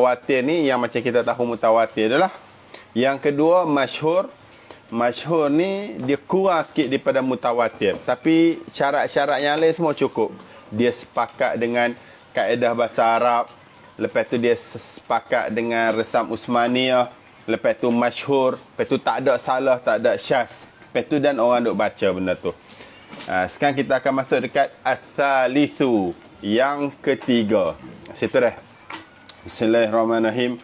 mutawatir ni yang macam kita tahu mutawatir adalah. Yang kedua masyhur. Masyhur ni dia kurang sikit daripada mutawatir, tapi syarat-syarat yang lain semua cukup. Dia sepakat dengan kaedah bahasa Arab, lepas tu dia sepakat dengan resam Usmaniyah, lepas tu masyhur, lepas tu tak ada salah, tak ada syaz, lepas tu dan orang duk baca benda tu. Sekarang kita akan masuk dekat as-salisu, yang ketiga. Situ dah. Bismillahirrahmanirrahim.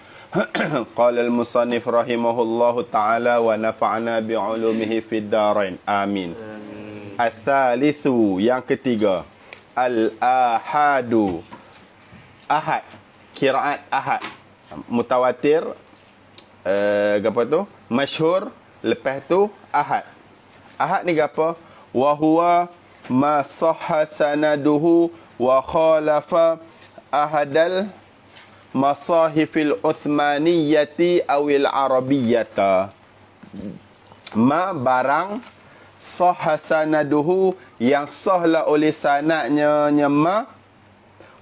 Qala al-musannif rahimahullahu ta'ala wa nafa'na bi'ulumihi fid darain. Amin. As-salisu, yang ketiga. Al-ahadu. Ahad. Qiraat ahad. Mutawatir. Apa tu? Masyhur. Lepas tu ahad. Ahad ni apa? Wa huwa ma sahha sanaduhu wa khalafa ahadal masahifil Uthmaniyati awil Arabiyyata. Ma barang sahha sanaduhu, yang sahlah oleh sanadnya ma,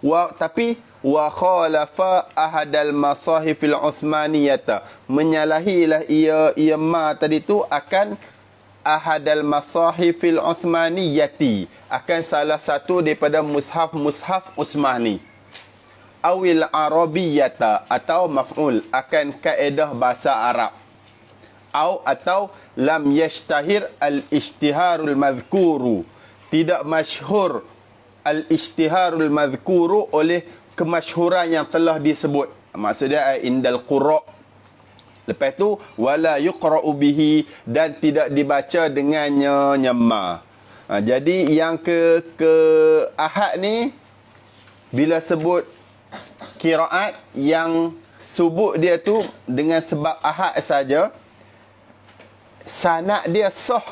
wa tapi wa khalafa ahadal masahifil Uthmaniyata, menyalahilah ia ma tadi tu akan ahadal masahifil Uthmaniyati, akan salah satu daripada mushaf Uthmani. Awil Arabiyyata, atau maf'ul, akan kaedah bahasa Arab. Atau lam yashtahir al-ishtiharul madhkuru, tidak masyhur al-ishtiharul madhkuru oleh kemasyhuran yang telah disebut. Maksudnya indal qura'. Lepas tu wala yuqra'u bihi, dan tidak dibaca dengannya nyama. Jadi yang ke ahad ni, bila sebut qiraat yang subut dia tu dengan sebab ahad saja, sanad dia sah,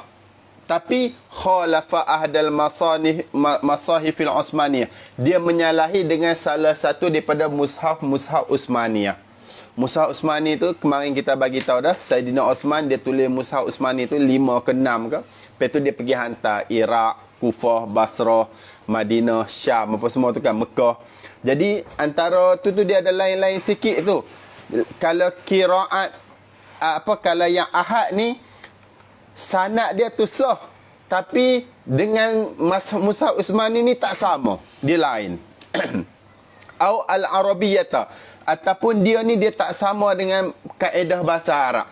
tapi khalafa ahdal masahifil Uthmaniyah, dia menyalahi dengan salah satu daripada mushaf Uthmaniyah. Mushaf Uthmani tu kemarin kita bagi tahu dah, Saidina Osman dia tulis mushaf Uthmani tu 5 ke 6 ke. Lepas tu dia pergi hantar Iraq, Kufah, Basrah, Madinah, Syam, apa semua tu kan, Mekah. Jadi antara tu dia ada lain-lain sikit tu. Kalau qiraat kalau yang ahad ni sanad dia tu sah, tapi dengan mushaf Uthmani ni tak sama, dia lain. Au al-arabiyyata, ataupun dia ni dia tak sama dengan kaedah bahasa Arab.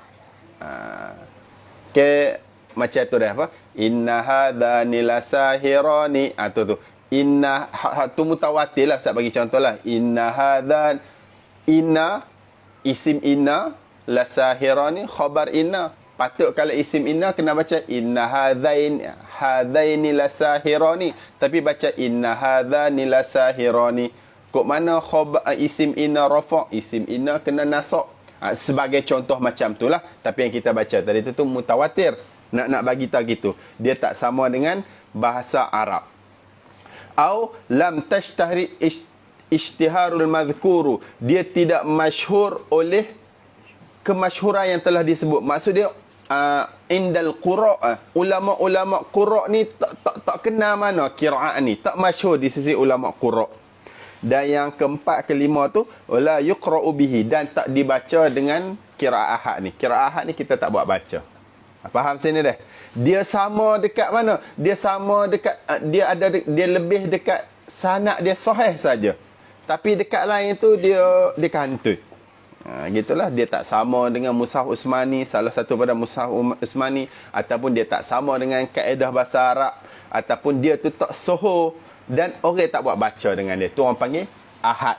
Macam tu dah apa? Inna hadhani lasahirani. Tu. Inna tu mutawatir lah, saya bagi contoh lah. Inna isim inna, lasahirani khabar inna. Patut kalau isim inna kena baca inna hadaini lasahirani, tapi baca inna hadhani lasahirani. Kok mana isim inna rafa', isim inna kena nasab. Sebagai contoh macam tu lah. Tapi yang kita baca tadi tu mutawatir. Nak bagi tahu gitu. Dia tak sama dengan bahasa Arab. Au lam tashtahri ishtiharul madhkuru, dia tidak masyhur oleh kemasyhuran yang telah disebut. Maksud dia indal qura', ulama-ulama qura' ni tak kenal mana qiraat ni, tak masyhur di sisi ulama qura'. Dan yang keempat, kelima tu la yuqra'u bihi, dan tak dibaca dengan qiraat ahad ni. Qiraat ahad ni kita tak buat baca. Faham sini dah? Dia sama dekat mana? Dia sama dekat dia lebih dekat sanad dia sahih saja. Tapi dekat lain tu dia kantoi. Gitulah, dia tak sama dengan mushaf Uthmani, salah satu pada mushaf Uthmani, ataupun dia tak sama dengan kaedah bahasa Arab, ataupun dia tu tak sahih dan orang tak buat baca dengan dia. Tu orang panggil ahad.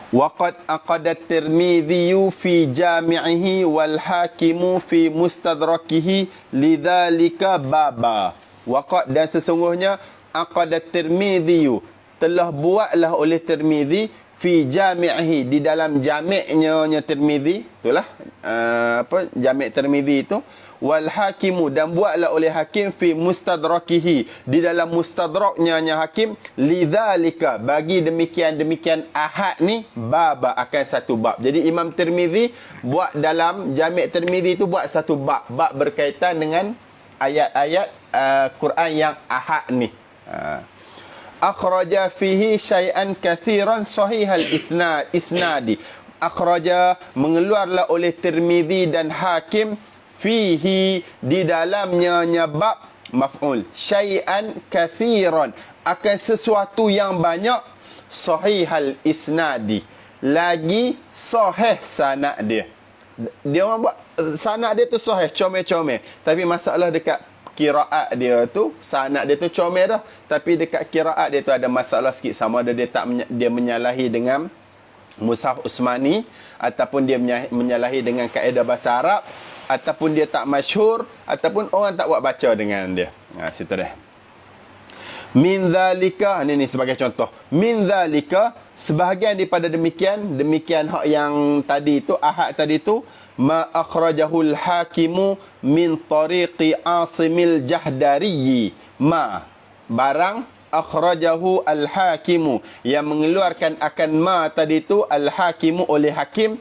Waqad aqada at-Tirmidzi fi jami'ihi wal Hakimu fi mustadrakihi lidzalika baba. Waqad, dan sesungguhnya aqada at-Tirmidzi, telah buatlah oleh Tirmidzi fi jami'ihi, di dalam jami'-nya Tirmidzi, itulah jami' Tirmidzi itu, wal Hakimu, dan buatlah oleh Hakim fi mustadrakihi, di dalam mustadraknya Hakim, lidzalika, bagi demikian ahad ni, baba, akan satu bab. Jadi Imam Tirmidzi buat dalam jami' Tirmidzi itu buat satu bab berkaitan dengan ayat-ayat Quran yang ahad ni. akhraja fihi syai'an katsiran sahihal isnadi. Akhraja mengeluarlah oleh Tirmizi dan Hakim fihi di dalamnya nyabab maf'ul syai'an katsiran akan sesuatu yang banyak sahihal isnadi lagi sahih sanad dia. Dia orang buat sanad dia tu sahih comel-comel, tapi masalah dekat qiraat dia tu sanad dia tu comel dah, tapi dekat qiraat dia tu ada masalah sikit, sama ada dia menyalahi dengan mushaf Usmani, ataupun dia menyalahi dengan kaedah bahasa Arab, ataupun dia tak masyhur, ataupun orang tak buat baca dengan dia. Situ dah. Min zalika, ini sebagai contoh. Min zalika, sebahagian daripada demikian hak yang tadi tu, ahad tadi tu, ma akhrajahul hakimu min tariqi Asimil Jahdari. Ma, barang akhrajahu al-hakimu, yang mengeluarkan akan ma tadi tu al-hakimu oleh hakim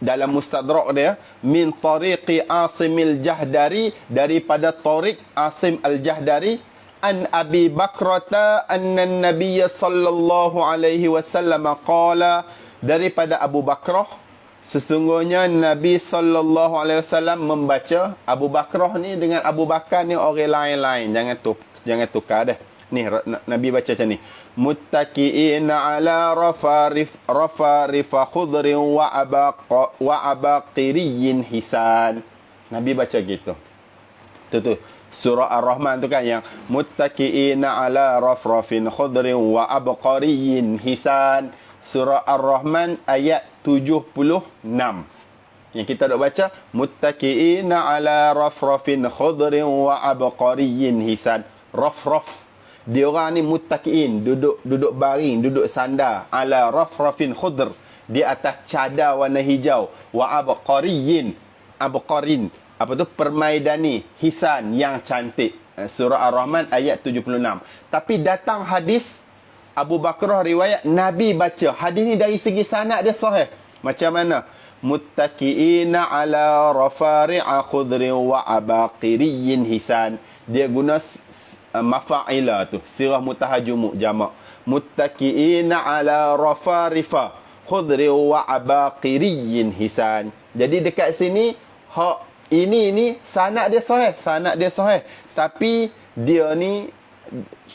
dalam mustadrak dia, min tariqi Asimil Jahdari, daripada tariq Asim al-Jahdari, an Abi Bakrata anna an-nabiy sallallahu alaihi wasallam qala, daripada Abu Bakrah, sesungguhnya Nabi sallallahu alaihi wasallam membaca. Abu Bakrah ni dengan Abu Bakar ni orang lain-lain, jangan tukar dah. Ni Nabi baca macam ni, muttaqiina ala rafarifa khudrin wa abaqiriyin hisan. Nabi baca gitu. Tu surah Ar-Rahman tu kan, yang muttaqiina ala rafrafin khudrin wa abqariyin hisan. Surah Ar-Rahman ayat 76. Yang kita dok baca, muttaqiina ala rafrafin khudrin wa abqariyin hisan. Rafraf, dia orang ni muttaqiin, duduk baring, duduk sandar, ala rafrafin khudr, di atas cadar warna hijau, wa abqariyin, abqarin, apa tu, permaidani, hisan, yang cantik. Surah Ar-Rahman ayat 76. Tapi datang hadis Abu Bakrah riwayat Nabi baca. Hadis ni dari segi sanad dia sahih. Macam mana? Muttaqiina ala rafari'a khudrin wa abaqiriyin hisan. Dia guna mafa'ila tu, sirah mutahajumu jamak. Muttaqiina ala rafarifa khudri wa abaqiriyin hisan. Jadi dekat sini hak ini sanad dia sahih, tapi dia ni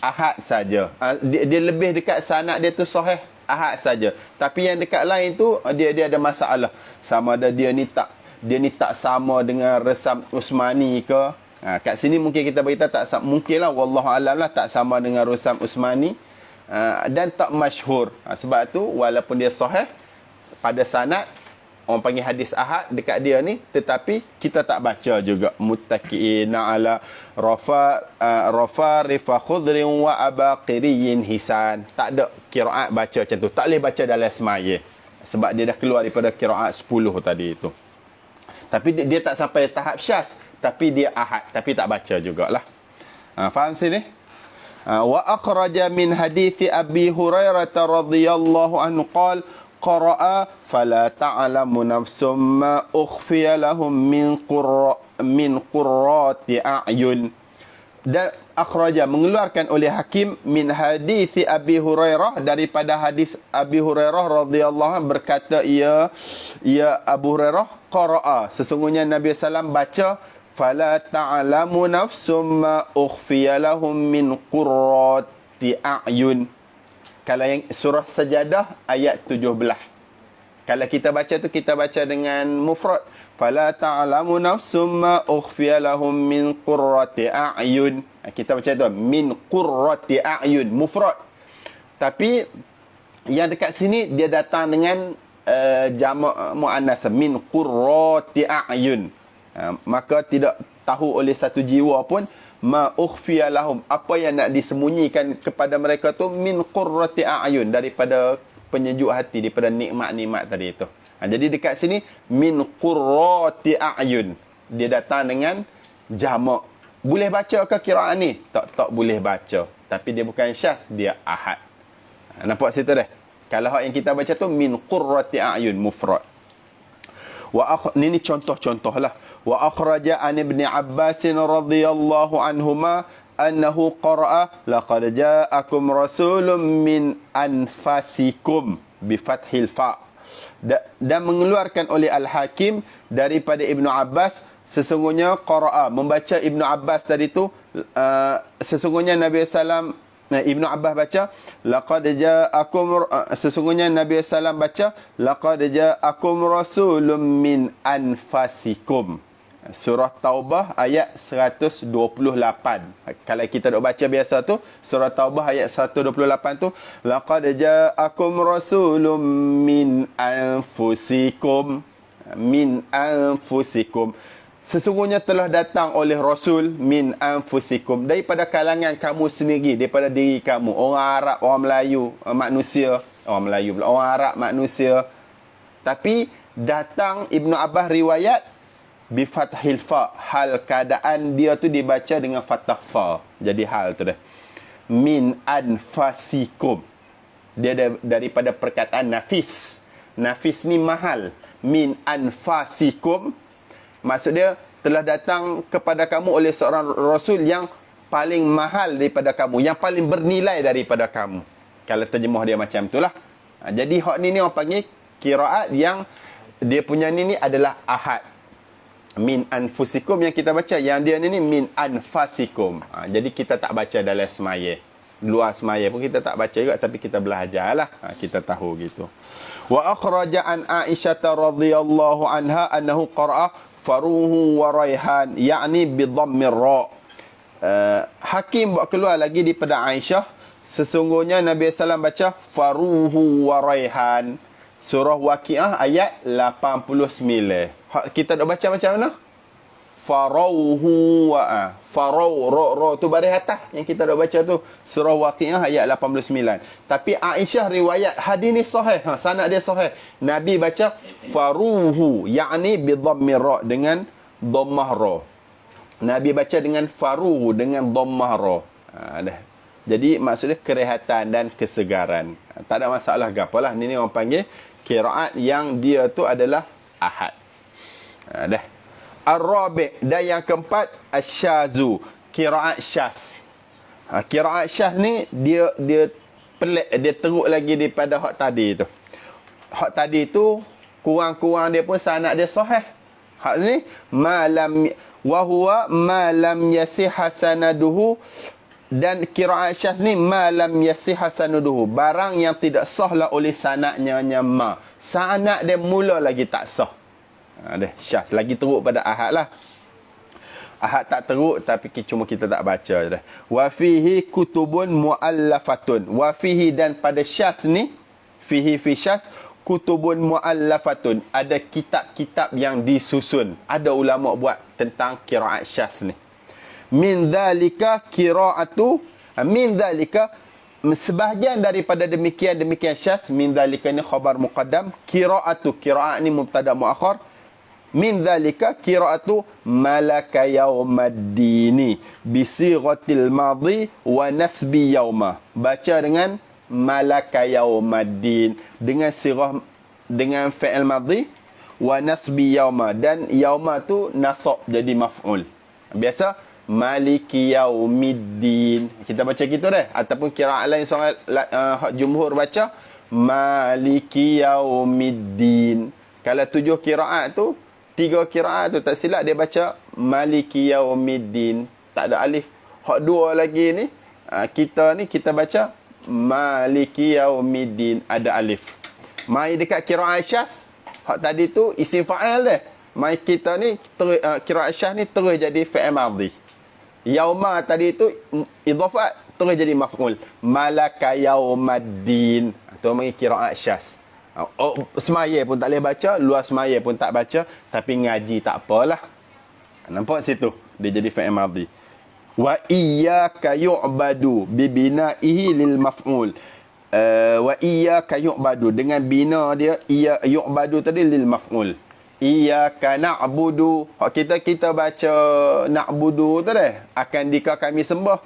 ahad saja. Dia lebih dekat sanad dia tu sahih, ahad saja. Tapi yang dekat lain tu dia ada masalah. Sama ada dia ni tak sama dengan resam Usmani ke. Kat sini mungkin kita beritahu tak mungkin lah, wallahu alam lah, tak sama dengan Rusam Usmani, dan tak masyhur. Sebab tu walaupun dia sahih pada sanad, orang panggil hadis ahad dekat dia ni, tetapi kita tak baca juga muttaqiina ala rafarifa khudrin wa abaqiriyin hisan. Tak ada qiraat baca macam tu. Tak boleh baca dalam semaya, sebab dia dah keluar daripada qiraat 10 tadi itu. Tapi dia tak sampai tahap syaz, tapi dia ahad, tapi tak baca jugalah. Faham sini? Wa akhraja min hadithi Abi Hurairah radhiyallahu anhu qala qara'a fala ta'lamu nafsum ma ukhfiya lahum min qurrati a'yun. Dan akhraja mengeluarkan oleh Hakim min hadithi Abi Hurairah, daripada hadis Abi Hurairah radhiyallahu anhu berkata, ya Abu Hurairah, qara'a, sesungguhnya Nabi sallallahu baca, fala ta'lamu nafsum ma ukhfiya lahum min qurrati a'yun. Kalau yang surah Sajadah ayat 17. Kalau kita baca tu, kita baca dengan mufrad, fala ta'lamu nafsum ma ukhfiya lahum min qurrati a'yun. Kita baca tu min qurrati a'yun, mufrad. Tapi yang dekat sini dia datang dengan jamak muannas, min qurrati a'yun. Maka tidak tahu oleh satu jiwa pun ma ukhfiya lahum, apa yang nak disembunyikan kepada mereka tu, min qurrati a'yun, daripada penyejuk hati, daripada nikmat-nikmat tadi itu. Jadi dekat sini min qurrati a'yun, dia datang dengan jamak. Boleh baca ke qiraat ni? Tak boleh baca, tapi dia bukan syaz, dia ahad. Nampak situ dah. Kalau hak yang kita baca tu min qurrati a'yun, mufrad. Ini contoh-contoh lah. Wa akhraja an Ibn Abbas radhiyallahu anhuma annahu qara'a laqad ja'akum rasulun min anfasikum bi fathil fa. Dan mengeluarkan oleh Al-Hakim daripada Ibnu Abbas, sesungguhnya qara'a, membaca Ibnu Abbas tadi tu, sesungguhnya Nabi sallam, Ibnu Abbas baca laqad ja'akum, sesungguhnya Nabi sallam baca laqad ja'akum rasulun min anfasikum. Surah Taubah ayat 128. Kalau kita dok baca biasa tu, surah Taubah ayat 128 tu, laqad ja'akum rasulun min anfusikum, min anfusikum. Sesungguhnya telah datang oleh rasul min anfusikum, daripada kalangan kamu sendiri, daripada diri kamu, orang Arab, orang Melayu, manusia, orang Melayu pula, orang Arab manusia. Tapi datang Ibnu Abbas riwayat bi fathil fa, hal keadaan dia tu dibaca dengan fathah fa. Jadi hal tu dah. Min anfasikum. Dia daripada perkataan nafis. Nafis ni mahal. Min anfasikum, maksud dia telah datang kepada kamu oleh seorang rasul yang paling mahal daripada kamu, yang paling bernilai daripada kamu. Kalau terjemah dia macam itulah. Jadi hak ni orang panggil qiraat yang dia punya ni adalah ahad. Min anfusikum yang kita baca, yang dia ni min anfasikum. Jadi kita tak baca dalam semaya. Luar semaya pun kita tak baca juga, tapi kita belajarlah. Kita tahu gitu. Wa akhraja an Aisyah radhiyallahu anha annahu qara'a faruhu wa raihan, yakni bi dhammir ra. Hakim buat keluar lagi daripada Aisyah, sesungguhnya Nabi sallallahu baca faruhu wa raihan. Surah Waqiah ayat 89. Kita dah baca macam mana? Farauhu wa farau ra tu baris atas yang kita dah baca tu, surah Waqiah ayat 89. Tapi Aisyah riwayat hadis ni sahih, sanad dia sahih. Nabi baca faruhu, yakni bi dhammir ra, dengan dhammah ra. Nabi baca dengan faruhu, dengan dhammah ra. Dah. Jadi maksudnya kerehatan dan kesegaran. Tak ada masalah gapalah. Ini orang panggil qiraat yang dia tu adalah ahad. Dah. Ar-rabi', dan yang keempat asyazu, qiraat syaz. Qiraat syaz ni dia pelik, dia teruk lagi daripada hak tadi tu. Hak tadi tu kurang-kurang dia pun sanad dia sahih. Hak ni malam wa huwa malam yasih sanaduhu, dan qiraat syaz ni malam yasih sanaduhu, barang yang tidak sahlah oleh sanadnya nyama. Sanad dia mula lagi tak sah. Ada syaz lagi teruk pada ahad lah. Ahad tak teruk, tapi cuma kita tak baca je dah. Wa fihi kutubun muallafatun. Wa fihi, dan pada syaz ni, fihi fi syaz kutubun muallafatun, ada kitab-kitab yang disusun. Ada ulama buat tentang qiraat syaz ni. Min dzalika qiraatu, min dzalika, sebahagian daripada demikian syaz. Min dzalika ni khabar muqaddam, qiraatu, qiraat ni mubtada muakhar. Min dzalika qiraatu malaka yaumaddini bisighatil madhi wa nasbi yauma. Baca dengan malaka yaumaddin, dengan sirah, dengan fi'il madhi, wa nasbi yauma, dan yauma tu nasab jadi maf'ul. Biasa maliki yaumiddin kita baca gitu dah, ataupun qiraat lain seorang jumhur baca maliki yaumiddin. Kalau 7 qiraat tu, 3 qiraat tu tak silap dia baca maliki yaumiddin, tak ada alif. Hak 2 lagi ni kita baca maliki yaumiddin, ada alif. Mai dekat qiraat syaz, hak tadi tu isim fa'il dah. Mai kita ni qiraat syaz ni terus jadi fi'il madhi. Yauma tadi tu idhafat, terus jadi maf'ul. Malaka yaumaddin, tu mai qiraat syaz. Semaya pun tak boleh baca, luar semaya pun tak baca, tapi ngaji tak apalah. Nampak situ dia jadi fi'il madhi. Wa iyyaka yu'badu bi bina'ihi lil maf'ul. Wa iyyaka yu'badu, dengan bina dia iya yu'badu tadi lil maf'ul. Iyyaka na'budu, kita baca na'budu tu dah, akan dika kami sembah.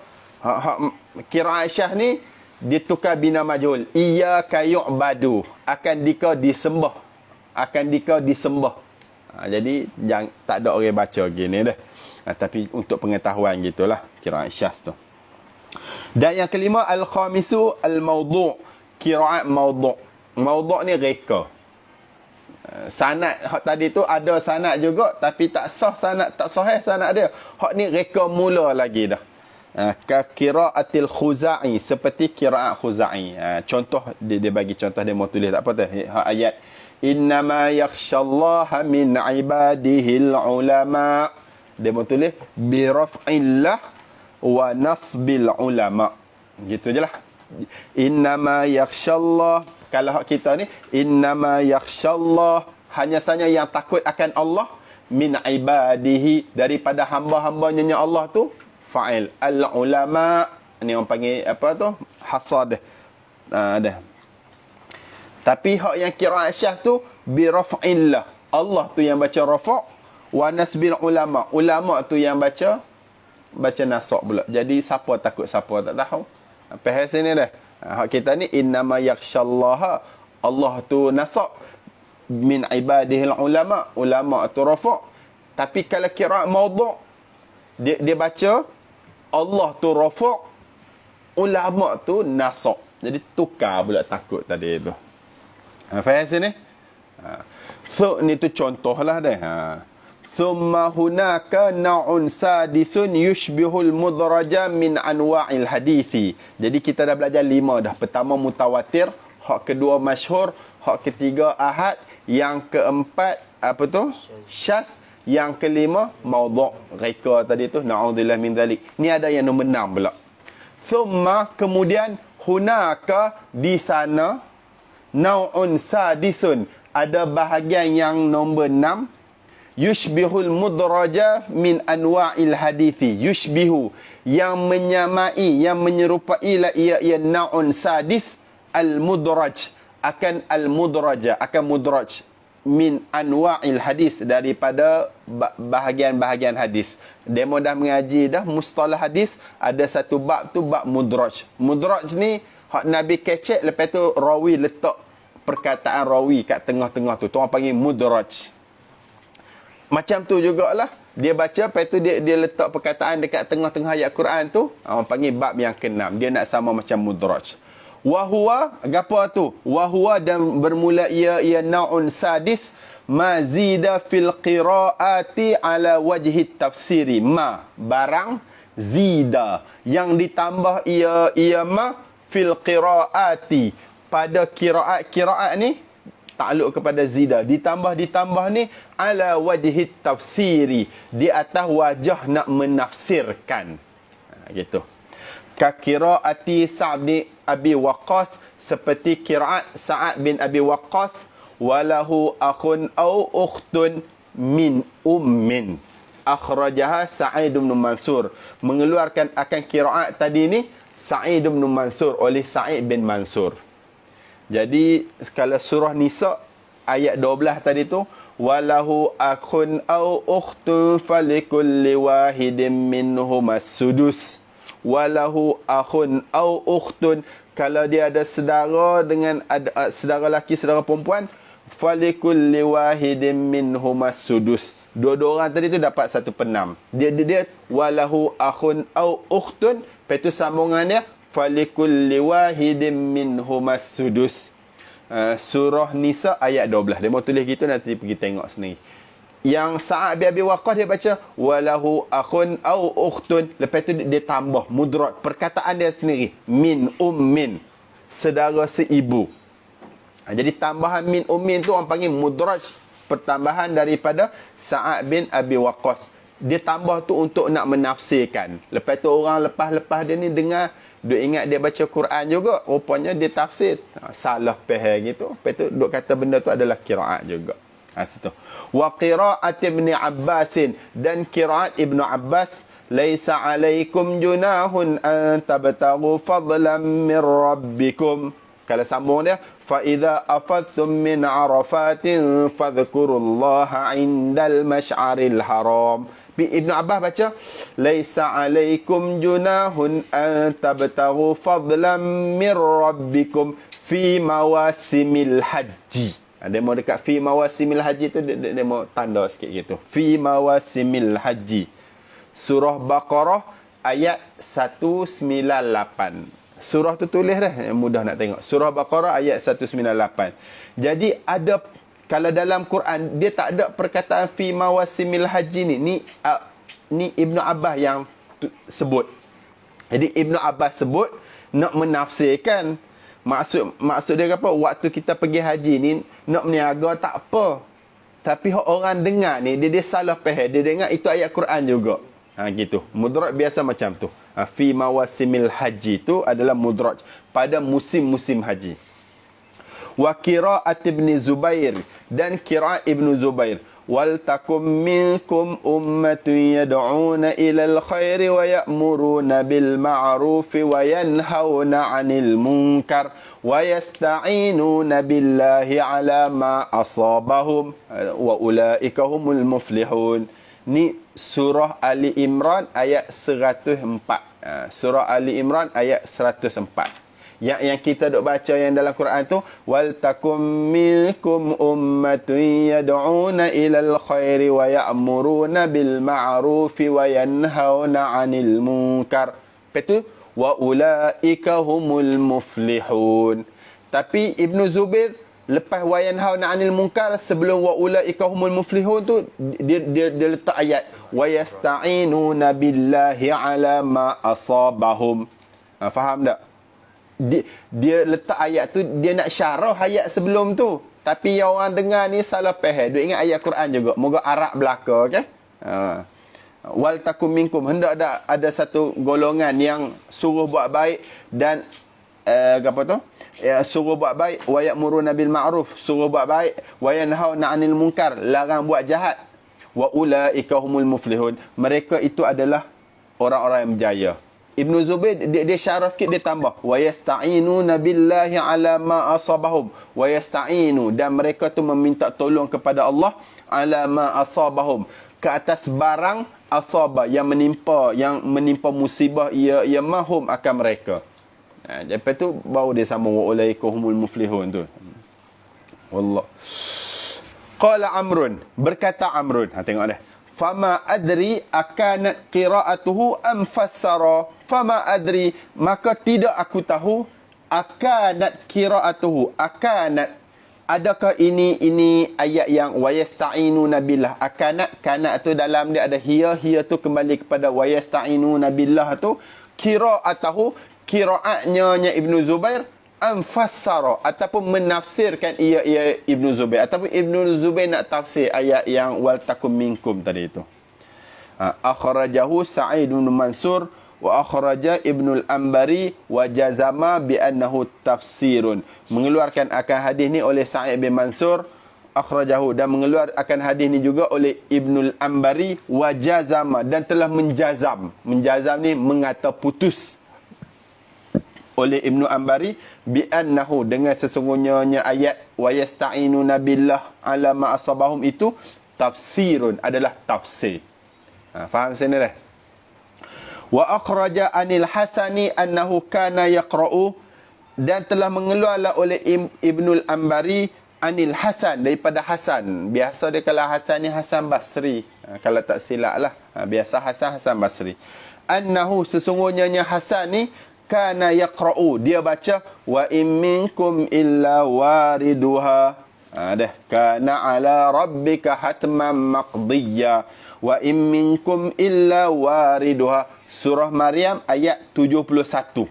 Qiraat syaz ni ditukar bina majhul, iyyaka yu'badu, akan dika disembah, akan dika disembah. Jadi tak ada orang baca gini dah. Tapi untuk pengetahuan gitulah qiraat syaz tu. Dan yang kelima, al-khamisu al-mawdu', qiraat mawdu'. Mawdu' ni reka. Sanad hak tadi tu ada sanad juga tapi tak sah sanad, tak sahih sanad dia. Hak ni reka mula lagi dah. Ka qiraatil Khuza'i, seperti qiraat Khuza'i. Contoh dia bagi contoh, dia mau tulis tak apa tu. Ayat innama yakhshallaha min ibadihil ulama. Dia mau tulis bi raf'illah wa nasbil ulama. Gitu je lah. Innama yakhshallah. Kalau hak kita ni innama yakhshallah, hanya saja yang takut akan Allah, min ibadihi, daripada hamba-hambanya Allah tu, fa'il al ulama ni orang panggil apa tu, hasad dah. Tapi hak yang qiraat syaz tu bi raf'illah, Allah tu yang baca rafa', wa nasbil ulama, ulama tu yang baca nasab pula. Jadi siapa takut siapa tak tahu. Faham sini dah. Hak kita ni innama yakhshallaha, Allah tu nasab, min ibadihil ulama, ulama tu rafa'. Tapi kalau qiraat mawdu', dia baca Allah tu rafa', ulama tu nasab. Jadi tukar pula takut tadi tu. Faham sini? So ni tu contohlah dah. Thumma hunaka na'un sadisun yushbihul mudraja min anwa'il hadithi. Jadi kita dah belajar 5 dah. Pertama mutawatir, hak kedua masyhur, hak ketiga ahad, yang keempat apa tu? Syaz, yang kelima mawdu', reka tadi tu, na'udzubillah min dzalik. Ni ada yang nombor 6 pula. Thumma, kemudian hunaka, di sana, na'un sadisun, ada bahagian yang nombor 6, yushbihul mudraja min anwa'il hadithi. Yushbihu, yang menyamai, yang menyerupai la ia na'un sadis, al-mudraj, akan al-mudraja, akan mudraj, min anwa'il hadis, daripada bahagian-bahagian hadis. Demo dah mengaji dah mustalah hadis, ada satu bab tu bab mudraj. Mudraj ni hak Nabi kecek, lepas tu rawi letak perkataan rawi kat tengah-tengah tu. Tu orang panggil mudraj. Macam tu jugalah, dia baca, lepas tu dia letak perkataan dekat tengah-tengah ayat Quran tu, orang panggil bab yang ke-6. Dia nak sama macam mudraj. Wahuwa, apa tu? Wahuwa, dan bermula ia na'un sadis, mazida fil qiraati ala wajhi tafsiri. Ma, barang, zida, yang ditambah ia ma, fil qiraati, pada qiraat ni takluk kepada zida, ditambah ni ala wajhi tafsiri, di atas wajah nak menafsirkan. Gitu. Ka qiraati Sa'd bin Abi Waqqas, seperti qiraat Sa'ad bin Abi Waqqas, walahu akhun au ukhtun min ummin, akhrajaha Sa'id bin Mansur, mengeluarkan akan qiraat tadi ni Sa'id bin Mansur, oleh Sa'id bin Mansur. Jadi kalau surah Nisa ayat 12 tadi tu, walahu akhun au ukhtun falikulli wahidin minhum as-sudus. Walahu akhun au ukhtun, kalau dia ada saudara dengan ada saudara lelaki, saudara perempuan, falikulli wahidin minhum as-sudus. Dua-dua orang tadi tu dapat 1/6. Dia walahu akhun au ukhtun, lepas tu sambungan dia falikulli wahidin minhum as-sudus. Surah Nisa ayat 12. Dia mau tulis gitu, nanti pergi tengok sendiri. Yang Sa'ad bin Abi Waqqas dia baca walahu akhun au ukhtun, lepas tu dia tambah mudraj, perkataan dia sendiri, min ummin, saudara seibu. Jadi tambahan min ummin tu orang panggil mudraj, pertambahan daripada Sa'ad bin Abi Waqqas. Dia tambah tu untuk nak menafsirkan. Lepas tu orang lepas dia ni dengar, dia ingat dia baca Quran juga, rupanya dia tafsir. Salah faham gitu. Lepas tu duk kata benda tu adalah qiraat juga. Situ. Wa qiraat Ibn Abbasin, dan qiraat Ibn Abbas, laisa alaikum junahun an tabtaghu fadlan min rabbikum. Kalau sambung dia, fa idza afadtum min arafatin fadhkurullaha indal masy'aril haram. Ibn Abbas baca laisa alaikum junahun an tabtaghu fadlan min rabbikum fi mawasimil haji. Demo dekat fi mawasimil haji tu demo tanda sikit gitu. Fi mawasimil haji. Surah Baqarah ayat 198. Surah tu tulis dah, mudah nak tengok. Surah Baqarah ayat 198. Jadi ada, kalau dalam Quran dia tak ada perkataan fi mawasimil haji ni Ibnu Abbas yang sebut. Jadi Ibnu Abbas sebut nak menafsirkan maksud dia apa? Waktu kita pergi haji ni nak meniaga tak apa. Tapi orang dengar ni dia salah faham. Dia dengar itu ayat Quran juga. Gitu. Mudraj biasa macam tu. Fi mawasimil haji tu adalah mudraj pada musim-musim haji. Wa qira'at Ibn Zubair, dan qira'at Ibn Zubair. Wal takum minkum ummatun yad'una ilal khairi wa ya'muruna bil ma'rufi wa yanhauna 'anil munkar wa yasta'inuna billahi 'ala ma asabahum wa ulaika humul muflihun. Ni surah Ali Imran ayat 104. Surah Ali Imran ayat 104. Yang kita duk baca yang dalam Quran tu, wal takum minkum ummatun yad'una ilal khairi wa ya'muruna bil ma'rufi wa yanhauna 'anil munkar. Betul? Wa ulaika humul muflihun. Tapi Ibnu Zubair lepas wa yanhauna 'anil munkar, sebelum wa ulaika humul muflihun tu dia letak ayat wa yasta'inuna billahi 'ala ma asabahum. Faham tak? Dia letak ayat tu, dia nak syarah ayat sebelum tu. Tapi yang orang dengar ni salah faham. Dia ingat ayat Quran juga. Moga Arab belaka, okey? Wal takum minkum, hendak ada satu golongan yang suruh buat baik dan apa tu? Suruh buat baik, wa ya'muruna bil ma'ruf, suruh buat baik, wa yanhauna 'anil munkar, larang buat jahat. Wa ulaika humul muflihun. Mereka itu adalah orang-orang yang berjaya. Ibnu Zubair dia syarah sikit, dia tambah wa yasta'inuna billahi 'ala ma asabahum, wa yasta'inu, dan mereka tu meminta tolong kepada Allah 'ala ma asabahum, ke atas barang asaba yang menimpa musibah ia mahum akan mereka. Lepas tu baru dia sambung wa ulaika humul muflihun tu. Wallah. Qala Amrun, berkata Amrun, tengok dah. Fama adri akanat qira'atuhu am fassara. Fama adri, maka tidak aku tahu, akanat qira'atuhu, akanat, adakah ini ayat yang wa yasta'inuna billah. Akanat, kanat tu dalam dia ada hiya tu kembali kepada wa yasta'inuna billah tu. Qira'atuhu, qira'atnya Ibnu Zubair, am fassara, ataupun menafsirkan ia Ibnu Zubair, ataupun Ibnu Zubair nak tafsir ayat yang wal takum minkum tadi itu. Akhrajahu Sa'id bin Mansur wa akhraja Ibnu al-Ambari wa jazama bi annahu tafsirun. Mengeluarkan akan hadis ni oleh Sa'id bin Mansur, akhrajahu, dan mengeluarkan akan hadis ni juga oleh Ibnu al-Ambari wa jazama, dan telah menjazam. Menjazam ni mengata putus oleh Ibnu Ambari bi annahu, dengan sesungguhnya ayat wa yasta'inuna billah 'ala ma asabahum itu tafsirun, adalah tafsir. Faham sini dah? Wa akhraja anil Hasani annahu kana yaqra'u, dan telah mengeluarlah oleh Ibnu al-Ambari anil Hasan, daripada Hasan. Biasa dia kalau Hasan ni Hasan Basri, kalau tak silap lah, biasa Hasan Basri. Annahu, sesungguhnya Hasan ni kana yaqra'u, dia baca wa in minkum illa wariduha. Dah, kana ala rabbika hatman maqdiyya wa in minkum illa wariduha. Surah Maryam ayat 71.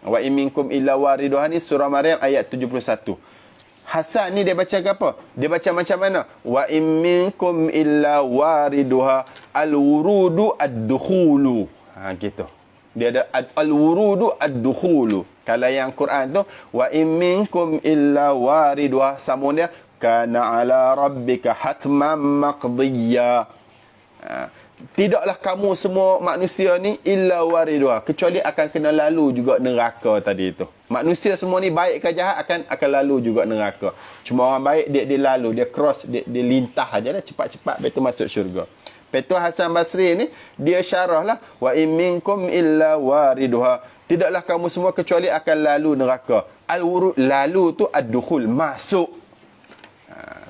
Wa in minkum illa wariduha ni surah Maryam ayat 71. Hasan ni dia baca ke apa? Dia baca macam mana? Wa in minkum illa wariduha, al-wurudu ad-dukhulu. Gitu. Dia ada al-wurudu ad-dukhulu. Kalau yang Quran tu wa in minkum illa wariduha, sama dia kana ala rabbika hatman maqdiyya. Tidaklah kamu semua manusia ni illa wariduha, kecuali akan kena lalu juga neraka tadi itu. Manusia semua ni baik ke jahat akan lalu juga neraka. Cuma orang baik dia lalu, dia cross, dia lintah aja dah, cepat-cepat betul masuk syurga. Petu Hasan Basri ni dia syarahlah wa in minkum illa wariduha, tidaklah kamu semua kecuali akan lalu neraka. Al-wurud, lalu tu ad-dukhul, masuk.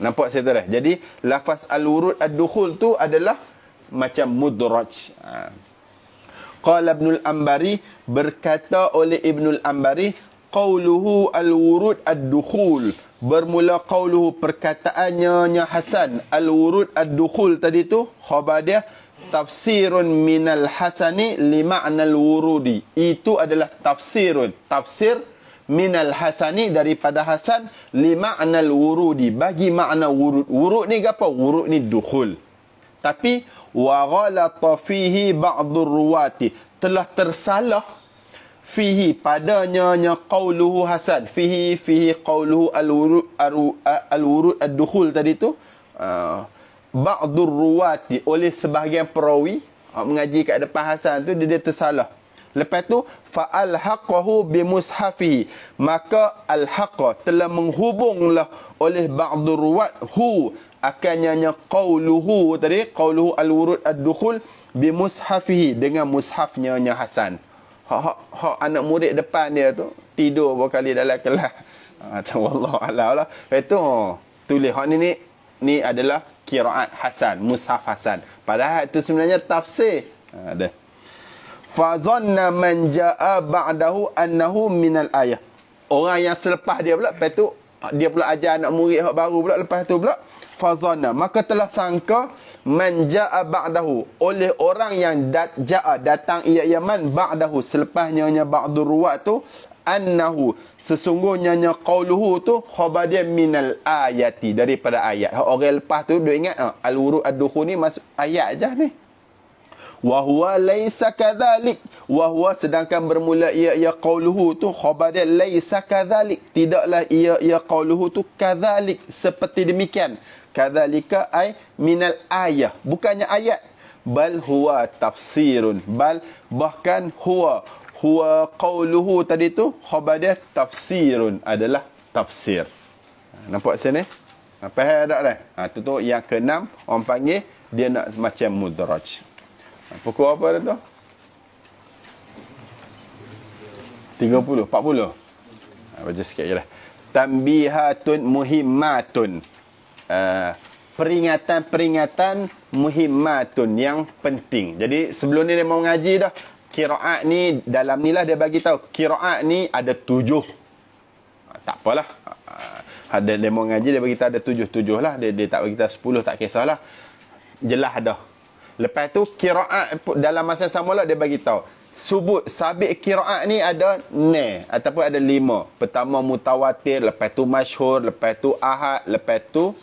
Nampak saya tu dah. Jadi lafaz al-wurud ad-dukhul tu adalah macam mudraj. Qala Ibnul Ambari, berkata oleh Ibnul Ambari, qauluhu al-wurud ad-dukhul, bermula qauluhu perkataannya Hasan, al-wurud ad-dukhul tadi tu khabar dia tafsirun minal hasani li ma'nal wurudi. Itu adalah tafsir minal hasani, daripada Hasan, li ma'nal wurudi, bagi makna wurud. Wurud ni apa? Wurud ni dukhul. Tapi wa ghalata fihi ba'dur ruwati, telah tersalah fihi padanya qauluhu Hasan, fihi qauluhu al-wurud ad-dukhul tadi tu, ba'dur ruwati, oleh sebahagian perawi mengaji kat depan Hasan tu, dia tersalah. Lepas tu fa'alhaqahu bimushafihi, maka alhaqa, telah menghubunglah oleh ba'dur ruwat hu, akannya qauluhu tadi, qauluhu al-wurud ad-dukhul bimushafihi, dengan mushafnya Hasan. Hak anak murid depan dia tu tidur beberapa kali dalam kelas. Wallahu a'lam lah. Lepas tu tulis hak ni adalah qiraat Hasan, mushaf Hasan. Padahal itu sebenarnya tafsir. Ada. Fa zanna man jaa ba'dahu annahu minal ayah. Orang yang selepas dia pula, lepas tu dia pula ajar anak murid hak baru pula, lepas tu pula fa zanna, maka telah sangka man jaa ba'dahu, oleh orang yang datang ia man ba'dahu, selepasnya ba'dur ruwat tu, annahu, sesungguhnya qauluhu tu khabar dia minal ayati, daripada ayat. Orang lepas tu duk ingat al-wurud ad-dukhul ni masuk ayat aja ni. Wa huwa laisa kadzalik, wa huwa, sedangkan bermula ia qauluhu tu khabar dia laisa kadzalik, tidaklah ia qauluhu tu kadzalik, seperti demikian. Kadzalika ay minal ayah, bukannya ayat. Bal huwa tafsirun, bahkan huwa qauluhu tadi tu khabar dia tafsirun, adalah tafsir. Nampak sini? Faham tak dah? Tu yang keenam, orang panggil dia nak macam mudraj. Pukul apa dah tu? 30, 40. Baca sikit je lah. Tambihatun muhimmatun. Peringatan-peringatan muhimmatun, yang penting. Jadi sebelum ni dia mau ngaji dah. Qiraat ni, dalam ni lah dia bagi tahu. Qiraat ni ada 7. Tak apalah. Ada dia mau ngaji, dia bagi tahu ada 7 lah. Dia tak bagi tahu 10, tak kisahlah. Jelas dah. Lepas tu qiraat dalam masa sama lah dia bagi tahu. Sabit qiraat ni ada ataupun ada 5. Pertama mutawatir, lepas tu masyhur, lepas tu ahad, lepas tu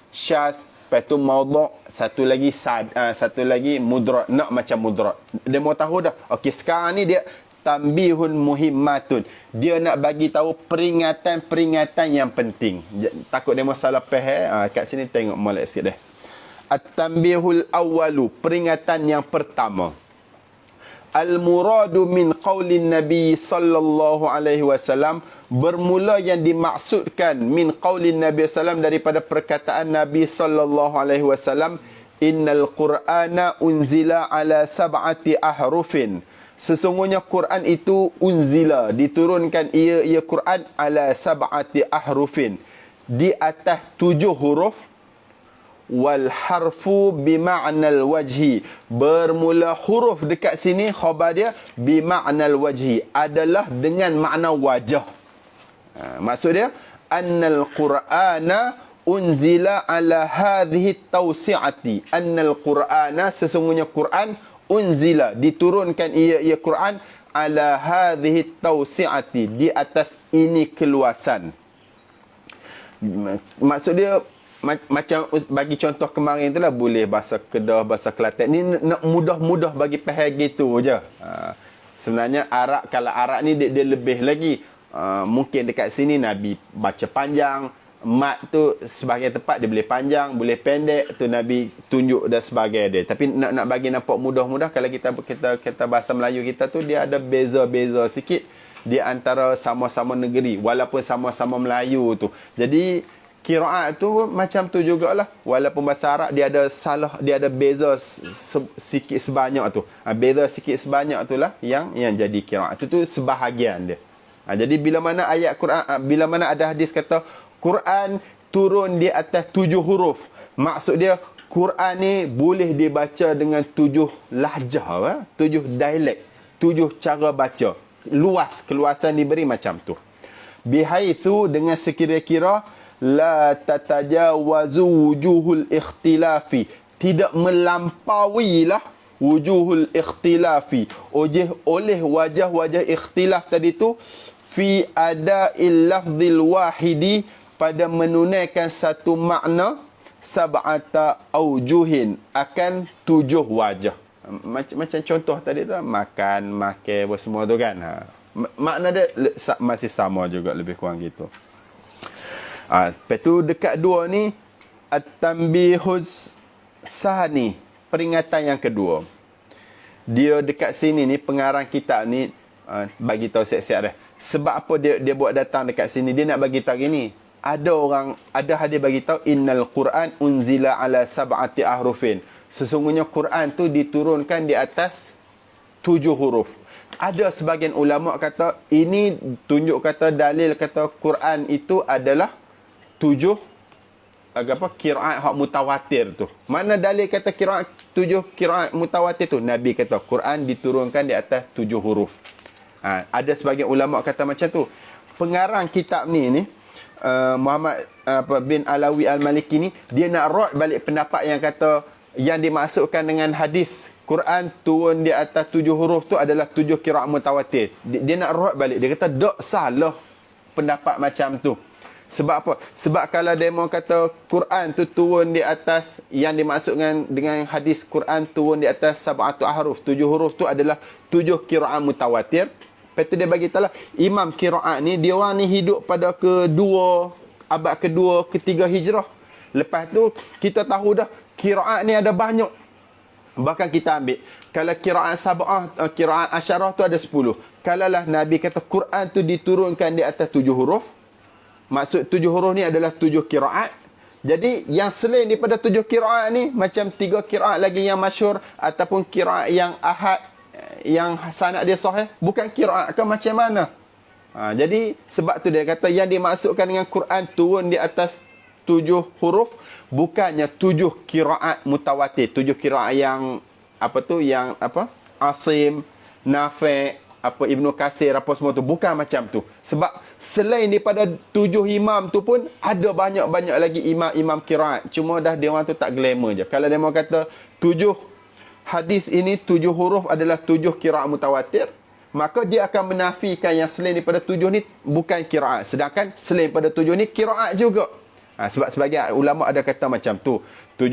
syaz, lepas tu maudhu', satu lagi mudraj, nak macam mudraj. Dia mau tahu dah. Okey, sekarang ni dia tambihun muhimmatun. Dia nak bagi tahu peringatan-peringatan yang penting. Takut dia mau salah faham. Kat sini tengok molek sikit dah. At-tambihul awwalu, peringatan yang pertama. Al-muradu min qaulin Nabi sallallahu alaihi wasallam, bermula yang dimaksudkan min qaulin Nabi sallam, daripada perkataan Nabi sallallahu alaihi wasallam, innal qur'ana unzila ala sab'ati ahrufin. Sesungguhnya Quran itu unzila, diturunkan ia Quran ala sab'ati ahrufin, di atas 7 huruf. Wal harfu bima'nal wajhi, bermula huruf dekat sini khabar dia bima'nal wajhi, adalah dengan makna wajah. Maksud dia annal qur'ana unzila ala hadhihi tawsi'ati, annal qur'ana, sesungguhnya Quran, unzila, diturunkan ia Quran, ala hadhihi tawsi'ati, di atas ini keluasan. Maksud dia macam bagi contoh kemarin tu lah, boleh bahasa Kedah, bahasa Kelantan ni nak mudah-mudah bagi faham gitu je. Sebenarnya Arab, kalau Arab ni dia lebih lagi. Mungkin dekat sini Nabi baca panjang, mat tu sebagai tempat dia boleh panjang, boleh pendek, tu Nabi tunjuk dan sebagainya dia. Tapi nak bagi nampak mudah-mudah, kalau kita bahasa Melayu kita tu dia ada beza-beza sikit di antara sama-sama negeri walaupun sama-sama Melayu tu. Jadi qiraat tu macam tu jugalah. Walaupun bahasa Arab dia ada salah, dia ada beza sikit sebanyak tu. Beza sikit sebanyak tu lah yang jadi qiraat. Itu sebahagian dia. Jadi bila mana ayat Quran, bila mana ada hadis kata Quran turun di atas 7 huruf. Maksud dia Quran ni boleh dibaca dengan 7 lahjah, 7 dialek, 7 cara baca. Luas, keluasan diberi macam tu. Bihaitsu, dengan sekira-kira, la tatajawazu wujuhul ikhtilafi, tidak melampauilah wujuhul ikhtilafi, oleh wajah-wajah ikhtilaf tadi tu, fi ada'il lafzil wahidi, pada menunaikan satu makna, sab'ata aujuhin, akan 7 wajah. Macam contoh tadi tu, makan, makan, apa semua tu kan. Makna dia masih sama juga, lebih kurang gitu. Lepas tu dekat 2 ni, at-tanbihuz sani, peringatan yang kedua. Dia dekat sini ni, pengarang kitab ni bagi tahu siap-siap dah. Sebab apa dia buat datang dekat sini? Dia nak bagi tahu gini. Ada hadis bagi tahu, innal Quran unzila ala sab'ati ahrufin. Sesungguhnya Quran tu diturunkan di atas 7 huruf. Ada sebagian ulama kata ini tunjuk kata dalil kata Quran itu adalah 7 qiraat hak mutawatir tu. Mana dalil kata qiraat 7 qiraat mutawatir tu? Nabi kata Quran diturunkan di atas 7 huruf. Ada sebagian ulama kata macam tu. Pengarang kitab ni Muhammad bin Alawi Al-Maliki ni, dia nak rot balik pendapat yang kata yang dimaksudkan dengan hadis Quran turun di atas 7 huruf tu adalah 7 qiraat mutawatir. Dia nak rot balik. Dia kata tak salah pendapat macam tu. Sebab apa? Sebab kalau demo kata Quran tu turun di atas, yang dimaksudkan dengan hadis Quran turun di atas sab'atu ahruf, 7 huruf tu adalah 7 qiraat mutawatir. Lepas tu dia bagi tahu lah, imam qiraat ni, dia orang ni hidup pada abad kedua, ketiga hijrah. Lepas tu kita tahu dah qiraat ni ada banyak. Bahkan kita ambil, kalau qiraat sab'ah, qiraat asyarah tu ada 10. Kalau lah Nabi kata Quran tu diturunkan di atas 7 huruf, maksud 7 huruf ni adalah 7 qiraat. Jadi yang selain daripada 7 qiraat ni, macam 3 qiraat lagi yang masyhur, ataupun qiraat yang ahad, yang sanad dia sahih, bukan qiraat ke macam mana. Jadi sebab tu dia kata yang dimaksudkan dengan Quran turun di atas 7 huruf, bukannya 7 qiraat mutawatir, 7 qiraat yang Asim, Nafi', Ibnu Katsir, apa semua tu, bukan macam tu. Sebab selain daripada 7 imam tu pun ada banyak-banyak lagi imam qiraat. Cuma dah dia orang tu tak glamour je. Kalau dia mau kata 7 hadis ini 7 huruf adalah 7 qiraat mutawatir, maka dia akan menafikan yang selain daripada 7 ni bukan qiraat. Sedangkan selain daripada 7 ni qiraat juga. Sebab sebagian ulama ada kata macam tu. 7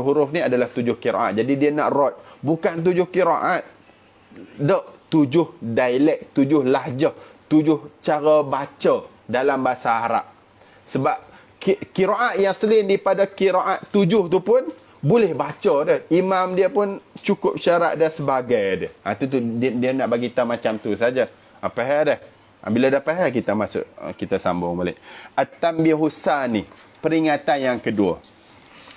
huruf ni adalah 7 qiraat. Jadi dia nak rot, bukan 7 qiraat. Dok, 7 dialek, 7 lahjah, 7 cara baca dalam bahasa Arab. Sebab qiraat yang selain daripada qiraat 7 tu pun boleh baca dah. Imam dia pun cukup syarat dan sebagai dia. Dia nak bagi tahu macam tu saja. Faham dah? Bila dah faham, kita masuk, kita sambung balik. At-tanbihus sani, peringatan yang kedua.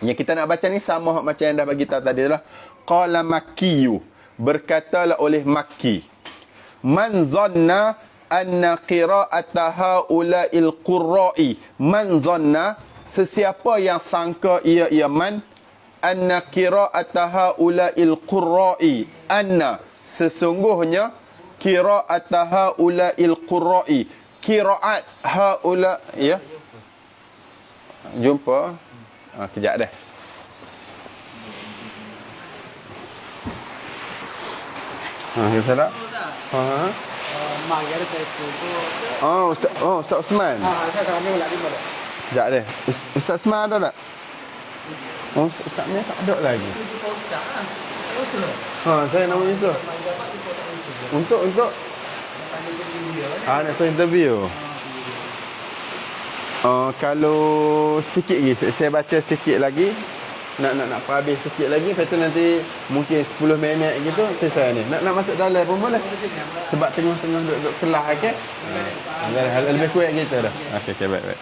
Yang kita nak baca ni sama macam yang dah bagi tahu tadi lah. Qala Makkiyu, berkatalah oleh Makki, man zanna anna qira'ata haula'il qurra'i, man zanna, sesiapa yang sangka ia man, anna qira'ata haula'il qurra'i, anna, sesungguhnya qira'ata haula'il qurra'i, qira'at haula', ya, jumpa kejap dah. Kita tak? Mak dia ada tu. Ustaz Osman. Saya kami lagi boleh. Sekejap deh. Ustaz Osman ada tak? Ustaz ni tak ada lagi. Saya namanya tu. Untuk nak suruh interview. Kalau sikit lagi, saya baca sikit lagi. Nak habis sikit lagi. Lepas tu nanti mungkin 10 minit gitu saya ni. Nak masuk dalam pun boleh. Sebab tengah-tengah duduk kelas, okey? Lebih kuat kita dah. Okey, baik.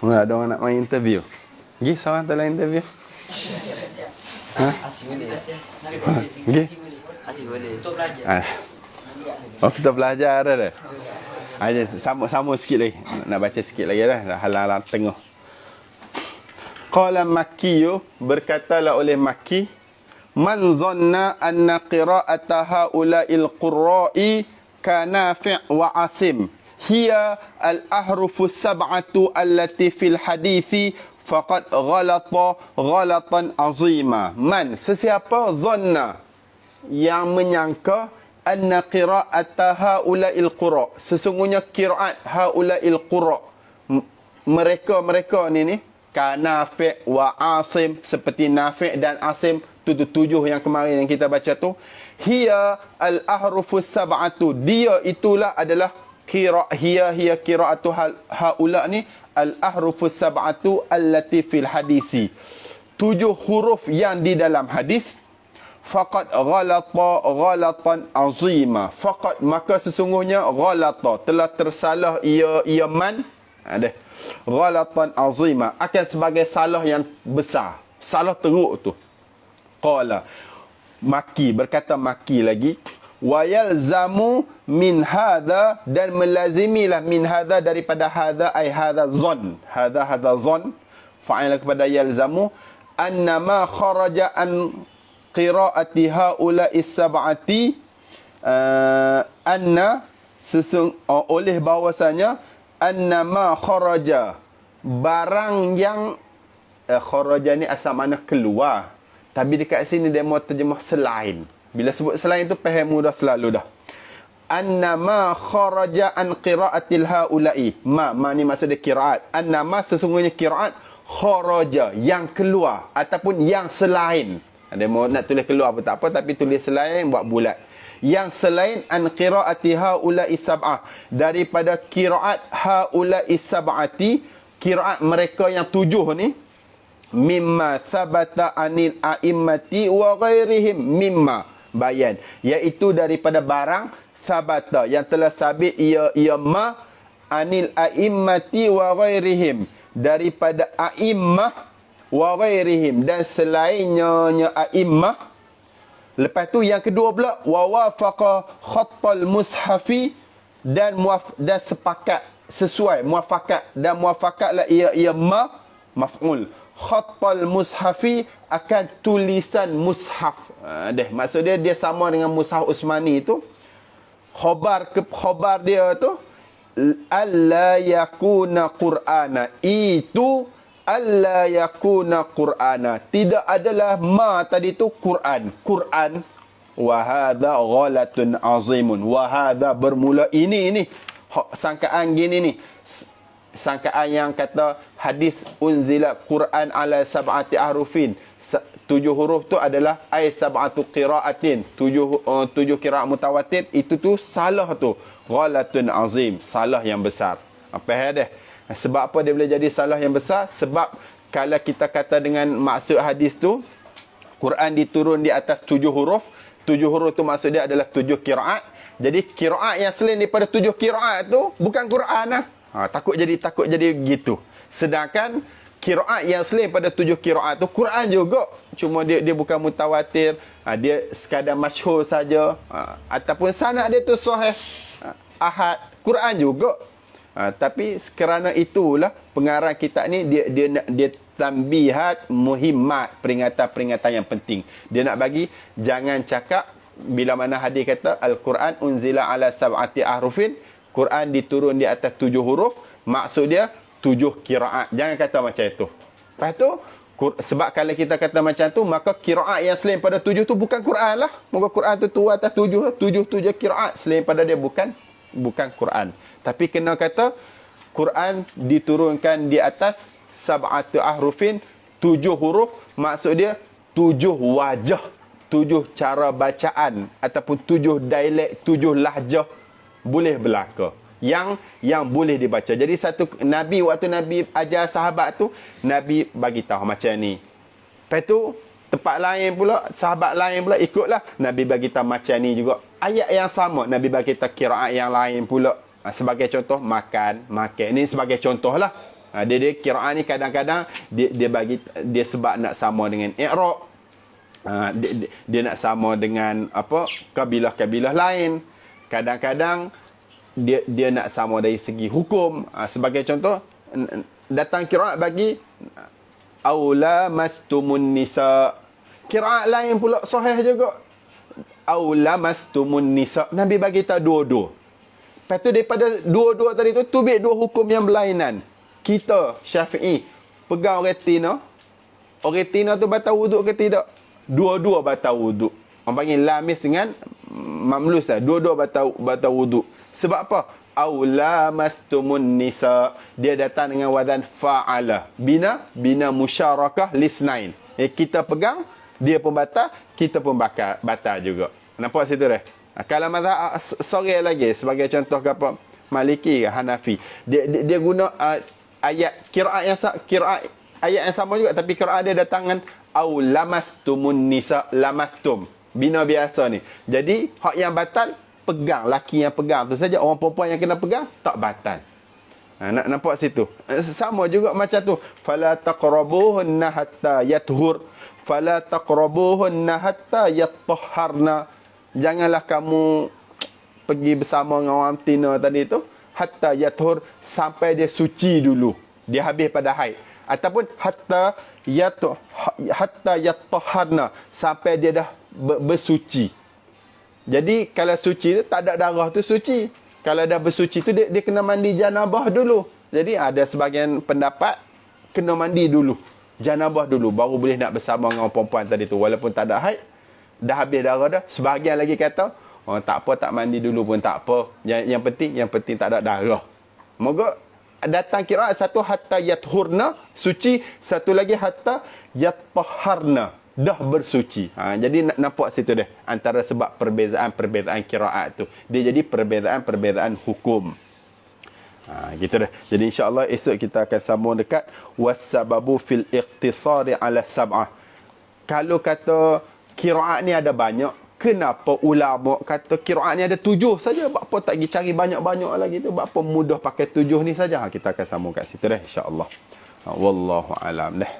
Ada orang nak main interview. Pergi seorang dalam interview. Asyik boleh. Pergi. Asyik boleh. Untuk belajar. Oh, kita belajar dah. Ada sama sikit lagi. Nak baca sikit lagi dah. Halaman tengah. Qala Makkiyu, berkatalah oleh Makki, man zanna anna qira'ata haula'il qurra'i kanafi' wa asim hiya al-ahrufu sab'atu allati fil hadithi faqad ghalata ghalatan azima. Man, sesiapa zanna yang menyangka anna qira'ata haula'il qurra, sesungguhnya qiraat haula'il qurra, mereka ni Nafi' wa Asim, seperti Nafi' dan Asim, tujuh yang kemarin yang kita baca tu, hiya al-ahrufus sab'atu, dia itulah adalah hiya qira'atu haula ni al-ahrufus sab'atu allati fil hadisi, 7 huruf yang di dalam hadis. Faqad ghalata ghalatan azima, faqad maka sesungguhnya ghalata telah tersalah ia man ada ghalatan azima, akan sebagai salah yang besar, salah teruk tu. Qala Makki, berkata Makki lagi, wa yalzamu min hadha, dan melazimilah min hadha daripada hadha, ay hadha zon, hadha zon, fa'ila kepada yalzamu, annama kharaja an qiraati haula'i sab'ati, anna oleh bahwasanya annama kharaja, barang yang kharaja ni asal mana keluar, tapi dekat sini dia mau terjemah selain. Bila sebut selain tu faham mudah selalu dah. Annama kharaja an qiraatil haula'i, ma ni maksud dia qiraat. Annama sesungguhnya qiraat, kharaja yang keluar ataupun yang selain. Dia mau nak tulis keluar pun tak apa, tapi tulis selain buat bulat. Yang selain an qiraati haula'i sab'ah, daripada qiraat haula'i sab'ati, qiraat mereka yang 7 ni, mimma sabata anil a'immati wa ghairihim, mimma bayan, iaitu daripada barang sabata yang telah sabit ia ma anil a'immati wa ghairihim, daripada a'immah wa ghairihim, dan selainnya a'immah. Lepas tu yang kedua pula, wa wafaqa khattal mushafi, dan sepakat sesuai, muafakat, dan muafakatlah ia maf'ul khattal mushafi, akan tulisan mushaf. Maksud dia sama dengan mushaf Utsmani tu. Khabar dia tu alla yakuna qur'ana, itu alla yakuna qur'ana, tidak adalah ma tadi tu Quran. Wa hadha ghalatun azimun, wa hadha bermula ini sangkaan gini ni, sangkaan yang kata hadis unzila Quran ala sab'ati ahrufin, 7 huruf tu adalah ay sab'atu qiraatin, 7 qiraat mutawatir, itu tu salah tu, ghalatun azim, salah yang besar. Apa dia? Sebab apa dia boleh jadi salah yang besar? Sebab kalau kita kata dengan maksud hadis tu, Quran diturun di atas 7 huruf. 7 huruf tu maksud dia adalah 7 qiraat. Jadi qiraat yang selain daripada 7 qiraat tu bukan Quran lah. Takut jadi gitu. Sedangkan qiraat yang selain daripada 7 qiraat tu Quran juga. Cuma dia bukan mutawatir. Dia sekadar masyhur saja. Ataupun sanad dia tu sahih. Ahad. Quran juga. Tapi kerana itulah pengarang kitab ni dia tambihat muhimmat, peringatan-peringatan yang penting. Dia nak bagi jangan cakap bila mana hadis kata Al-Quran unzila ala sab'ati ahrufin, Quran diturun di atas 7 huruf, maksud dia 7 qiraat. Jangan kata macam itu. Lepas tu sebab kalau kita kata macam tu, maka qiraat yang selain pada 7 tu bukan Quran lah. Moga Quran tu turun atas 7 qiraat, selain pada dia bukan Quran. Tapi kena kata Quran diturunkan di atas sab'atu ahrufin, 7 huruf, maksud dia 7 wajah, 7 cara bacaan ataupun 7 dialek, 7 lahjah boleh berlaku yang boleh dibaca. Jadi satu Nabi, waktu Nabi ajar sahabat tu, Nabi bagi tahu macam ni. Lepas tu tempat lain pula, sahabat lain pula ikutlah, Nabi bagi tahu macam ni juga. Ayat yang sama Nabi bagi tahu qiraat yang lain pula. Sebagai contoh makan. Ini sebagai contoh lah. Dia qiraat ni kadang-kadang dia bagi dia sebab nak sama dengan i'rab. Dia nak sama dengan apa kabilah-kabilah lain. Kadang-kadang dia nak sama dari segi hukum. Sebagai contoh, datang qiraat bagi aula mastumun nisa. Qiraat lain pula sahih juga. Aula mastumun nisa. Nabi bagi tahu dua-dua. Lepas tu daripada dua-dua tadi tu tubik dua hukum yang berlainan. Kita Syafi'i pegang retina. Retina tu batal wuduk ke tidak? Dua-dua batal wuduk. Orang panggil lamis dengan mamlus lah. Dua-dua batal wuduk. Sebab apa? Aula mastumun nisa. Dia datang dengan wazan fa'ala. Bina musyarakah lisnain. Kita pegang, dia pun batal, kita pun batal juga. Nampak situ dah? Kalau mazhab sore lagi, sebagai contoh ke apa? Maliki ke Hanafi. Dia guna ayat qiraat ayat yang sama juga, tapi qiraat dia datang dengan au lamastumun nisa, lamastum. Bina biasa ni. Jadi hak yang batal pegang, laki yang pegang tu saja. Orang perempuan yang kena pegang tak batal. Nampak situ. Sama juga macam tu. Fala taqrabuhunna hatta yathur. Fala taqrabuhunna hatta yattahharna. Janganlah kamu pergi bersama dengan orang betina tadi tu hatta yathur, sampai dia suci dulu. Dia habis pada haid. Ataupun hatta yattahharna, sampai dia dah bersuci. Jadi kalau suci tu tak ada darah tu suci. Kalau dah bersuci tu dia kena mandi janabah dulu. Jadi ada sebahagian pendapat kena mandi dulu. Janabah dulu baru boleh nak bersama dengan orang perempuan tadi tu walaupun tak ada haid. Dah habis darah dah. Sebahagian lagi kata, oh tak apa, tak mandi dulu pun tak apa. Yang penting tak ada darah. Moga datang qiraat satu hatta yathurna, suci, satu lagi hatta yattahharna, dah bersuci. Jadi nampak situ dah antara sebab perbezaan qiraat tu. Dia jadi perbezaan hukum. Gitu dah. Jadi insya-Allah esok kita akan sambung dekat wasababu fil iqtisari ala sab'ah. Kalau kata qiraat ni ada banyak, kenapa ulama kata qiraat ni ada 7 saja? Apa tak pergi cari banyak-banyak lagi tu? Apa mudah pakai 7 ni saja? Kita akan sambung kat situ dah insya-Allah. Wallahu alam dah.